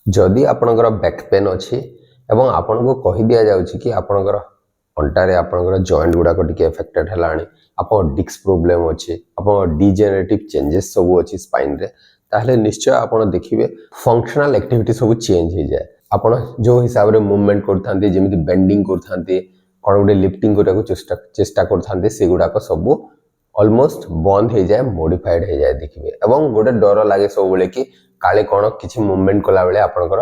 जदि आपणकर back pain अच्छी एवं आपन को कही दि जाउछि कि आपणकर अंटारे आपणकर जॉइंट गुडाक टिके अफेक्टेड हलाणी आपन डिस्क प्रॉब्लम अच्छी आपन डिजेनरेटिव चेंजेस सब अच्छी स्पाइन रे ताहले निश्चय आपन देखिबे फंक्शनल एक्टिविटी सब चेंज हो जाए आपन जो हिसाब रे मूवमेंट करथांती जेमिति बेंडिंग करथांती कोन गुडे लिफ्टिंग करको चेष्टा करथांती से गुडाक सब ऑलमोस्ट बंद हो जाए मॉडिफाइड हो जाए देखिबे एवं गोटे डर लागे सब बेले कि काले कौन किसी मूवमेंट कला बेले आपनकर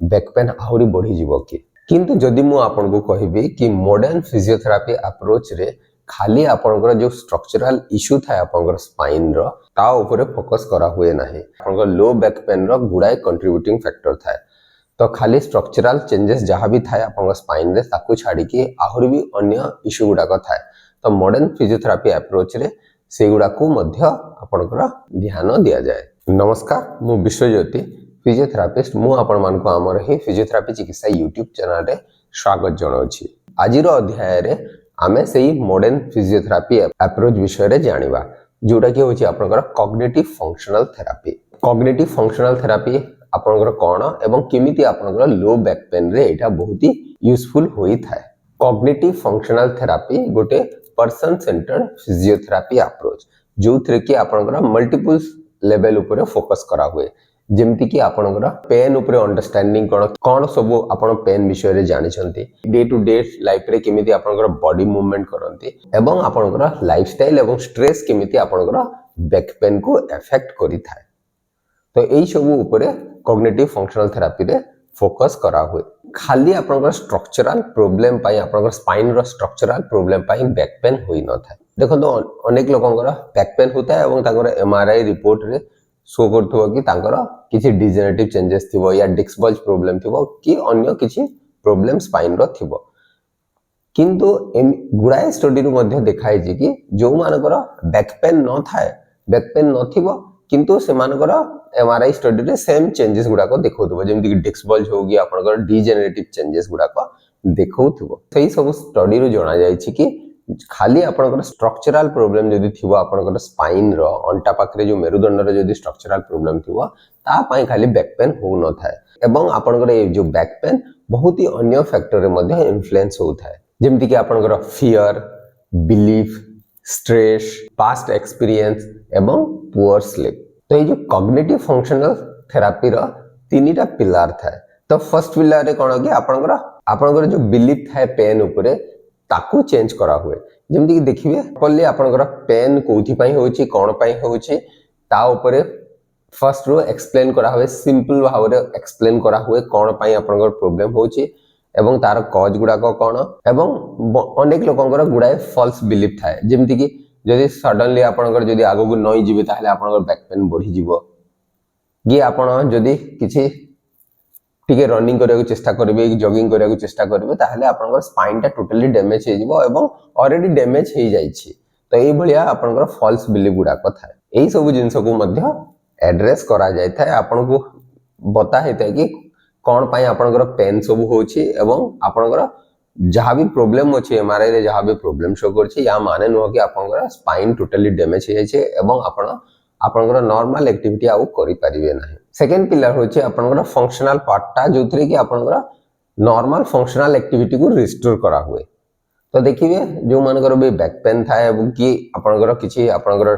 बैक पेन आहुरी बढ़ी जीवो कि किंतु जदि मु आपन को कहबी कि मॉडर्न फिजियोथेरापी अप्रोच रे खाली आपनकर जो स्ट्रक्चरल इश्यू थाए आपनकर स्पाइन रो ता ऊपर फोकस करा हुए नाही आपनकर लो बैक पेन रो गुडाय कंट्रीब्यूटिंग फैक्टर थाए तो खाली स्ट्रक्चरल चेंजेस जहाँ भी थाए आपनकर स्पाइन रे ताकू छाड़ी कि आहुरी भी अन्य इश्यू गुडाक थाए तो मॉडर्न फिजियोथेरापी अप्रोच रे से गुडा को मध्य आपनकर ध्यान दिया जाए। नमस्कार मु विश्वज्योति फिजियोथेरापिस्ट मु आपण मान को आमर ही फिजियोथेरापी चिकित्सा यूट्यूब चैनल रे स्वागत जनाउछि। आजिर अध्याय रे आमे सेही मॉडर्न फिजियोथेरापी अप्रोच विषय रे जानिबा जोटा कि होछि आपनकर cognitive functional therapy. Cognitive functional therapy आपनकर कोन एवं किमिति आपनकर लो बैक पेन रे एटा बहुत ही यूजफुल होई थाए। कॉग्निटिव फंक्शनल थेरापी गोटे पर्सन सेंटर्ड फिजियोथेरापी अप्रोच जो थरे कि आपनकर मल्टीपल लेवल ऊपर फोकस करा हुए जेमति कि आपनकर पेन ऊपर अंडरस्टैंडिंग कोन सब आपन पेन विषय रे जानि छंती डे टू डे लाइफ रे केमिति आपनकर बॉडी मूवमेंट करंती एवं आपनकर लाइफस्टाइल एवं स्ट्रेस केमिति आपनकर बैक पेन को इफेक्ट करि थाए तो एई सब ऊपर कॉग्निटिव फंक्शनल थेरापी रे फोकस करा हुए खाली आपनकर स्ट्रक्चरल प्रॉब्लम पाई आपनकर स्पाइन रो स्ट्रक्चरल प्रॉब्लम पाई बैक पेन होई न थाए देखो तो अनेक लोकंकर बैक पेन होता है एवं तांकर एमआरआई रिपोर्ट रे शो करथबो कि तांकर किछि डिजेनरेटिव चेंजेस थिबो या डिस्क बल्ज प्रॉब्लम थिबो कि अन्य किछि प्रॉब्लम स्पाइन रो थिबो किंतु गुडाए स्टडी रो मध्ये देखाइ जे कि जो मानकर बैक पेन न थाए बैक पेन न थिबो किंतु से मानकर एमआरआई स्टडी रे सेम चेंजेस गुडा को देखौथबो जेमति कि डिस्क बल्ज होगी आपनकर डिजेनरेटिव चेंजेस गुडा को देखौथबो सही सब स्टडी रो जणा जाय छि कि खाली आपनकर स्ट्रक्चरल प्रॉब्लम जदि थिबो आपनकर स्पाइन रो अंटा पाखरे जो मेरुदंड रो जदि स्ट्रक्चरल प्रॉब्लम थिबो ता पई खाली बैक पेन हो न थाए एवं आपनकर ए जो बैक पेन बहुत ही अन्य फैक्टर रे मध्ये इन्फ्लुएंस हो थाए जेमति कि आपनकर fear belief stress past experience एवं पुअर स्लीप तो ये जो कॉग्निटिव फंक्शनल थेरापी रो तीनटा पिलर थाए तो फर्स्ट पिलर रे कोन कि आपनकर जो बिलीफ थाए पेन ऊपर ताकू चेंज करा हुए जेमति कि देखिबे प्रॉपर्ली आपनकर पेन कोथि पई होछि कोन पई होछि ता ऊपर फर्स्ट रो एक्सप्लेन करा हुए सिंपल भाव रे एक्सप्लेन करा हुए कोन पई आपनकर प्रॉब्लम होछि एवं तार कॉज गुडा को कोन एवं अनेक लोकंकर गुडाए फॉल्स बिलीफ थाए जेमति कि जदि सडनली आपनकर जदि आगो को नई जिबे ताहले आपनकर बैक पेन बढ़ी जिवो कि आपण जदि किछि टिके रनिंग करने चेष्टा करेंगे जॉगिंग करने चेष्टा करेंगे ताहले आपनकर स्पाइन टा टोटली डैमेज हो जिवो एवं ऑलरेडी डैमेज हो जाइछि तो एई भलिया आपनकर फॉल्स बिलीफ गुडा को थाए एई सब जिंस को मध्य एड्रेस करा जाय थाए आपन को बता हेतै कि कोन पई आपनकर पेन सब होछि एवं आपनकर जहाँ भी प्रॉब्लम अछि एमआरआई रे जहाँ भी प्रॉब्लम शो करछि या माने न कि आपनकर स्पाइन टोटली डैमेज हो जाइछि एवं आपनकर नॉर्मल एक्टिविटी आउ करि परिबे नाही सेकेंड पिलर होछि आपनकर फंक्शनल पार्टटा जोथरे कि आपनकर नॉर्मल फंक्शनल एक्टिविटी को रिस्टोर करा हुए तो देखिबे जो मानकर भी बैक पेन थाए कि आपनकर किछि आपनकर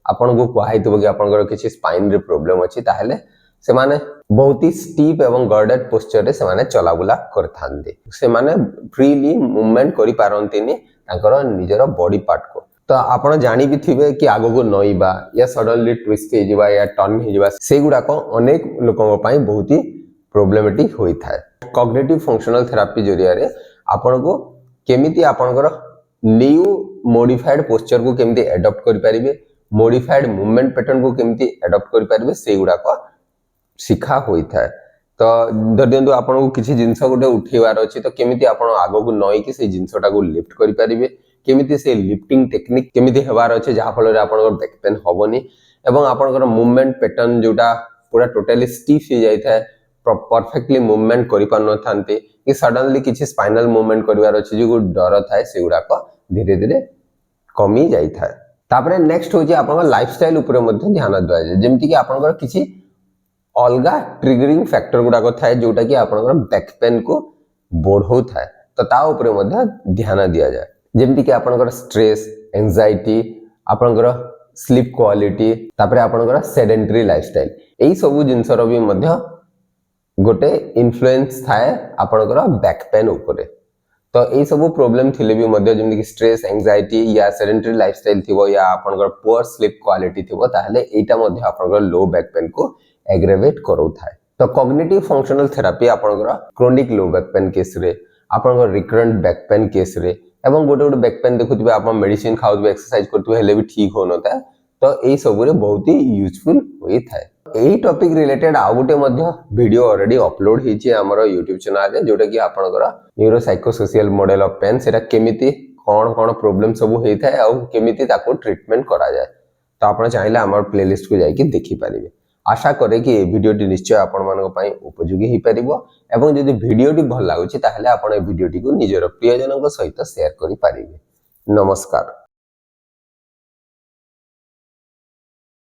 आपन को कहैतबो कि आपनकर किछि स्पाइन रे प्रॉब्लम अछि ताहले से माने बहुत ही स्टीप एवं गार्डेड पोस्चर रे से माने चलाबुला करथांदे से माने फ्रीली मूवमेंट करि पारंतिनी तांकर निजर बॉडी पार्ट को तो आपण जानी भी थिबे कि आगो को नईबा या सडनली ट्विस्ट हे जिबा या टर्न हे जिबा से गुडा को अनेक लोकन पई बहुत ही प्रॉब्लमेटिक होई थाए कॉग्निटिव फंक्शनल थेरापी जरिया रे आपण को केमिति आपनकर न्यू मॉडिफाइड पोस्चर को केमिति अडॉप्ट करि परिबे मॉडिफाइड मूवमेंट पैटर्न को केमिति अडॉप्ट करि परिबे से गुडा को सिखा होई थाए तो धरदियंतु आपण को किछि जिंस गोटे उठेवार अछि तो केमिति आपण आगो को नई कि से जिंसटा को लिफ्ट करि परिबे केमिति से लिफ्टिंग टेक्निक केमिति हेबार अछि जहा फल रे आपनकर बैक पेन होबनी एवं आपनकर मूवमेंट पैटर्न जोटा पूरा टोटली स्टिफ हो जाय थाए परफेक्टली मूवमेंट करि पार न थांते कि सडनली किछि स्पाइनल मूवमेंट करिवार अछि जो डर थाए सेगुडा को धीरे धीरे कमी जाय थाए तापरे नेक्स्ट होछि आपनकर लाइफस्टाइल ऊपर मध्ये ध्यान दिया जाय जेमति कि आपनकर किछि अलगा ट्रिगरिंग फैक्टर गुड़ाक थाए जोटा कि आपनकर बैक पेन को बढ़ो थाए तो ता ऊपर मध्य ध्यान दिया जाए जेमति कि आपनकर स्ट्रेस एंजाइटी आपनकर स्लीप क्वालिटी तापरे आपनकर सेडेंटरी लाइफस्टाइल एई सब जिंसर भी मध्य गोटे इन्फ्लुएंस थाए आपनकर बैक पेन ऊपर तो यही सब प्रोब्लेम थिले भी मध्य जेमति कि स्ट्रेस एंजाइटी या सेडेंटरी लाइफस्टाइल थिबो या आपनकर पुअर स्लीप क्वालिटी थिबो ताहले एटा मध्य आपनकर लो बैक पेन को एग्रेवेट करो थाए तो कॉग्निटिव फंक्शनल थेरापी आपनकर chronic low back pain case रे आपनकर रिकरेंट बैक पेन केस रे एवं गोटे गोटे बैक पेन देखुथिबे आपन मेडिसिन खाउथिबे एक्सरसाइज करथिबे हेले भी ठीक हो नता तो एई सब रे बहुत ही यूजफुल होई थाए एही टॉपिक रिलेटेड आ गोटे मध्य वीडियो ऑलरेडी अपलोड हिची हमर YouTube चैनल रे जोटा कि आपनकर neuro psychosocial model of pain सेटा केमिति कोन कोन प्रॉब्लम सब हेई थाए आ केमिति ताको ट्रीटमेंट करा जाय तो आपण चाहिले हमर प्लेलिस्ट को जाई कि देखि पारिबे आशा करे कि वीडियोटी निश्चय आपण मानक पई उपयोगी ही परिबो एवं जदि वीडियोटी भल लागुची ताहले आपण ए वीडियोटी को निजर प्रियजनक सहित शेयर करि पारिबे नमस्कार।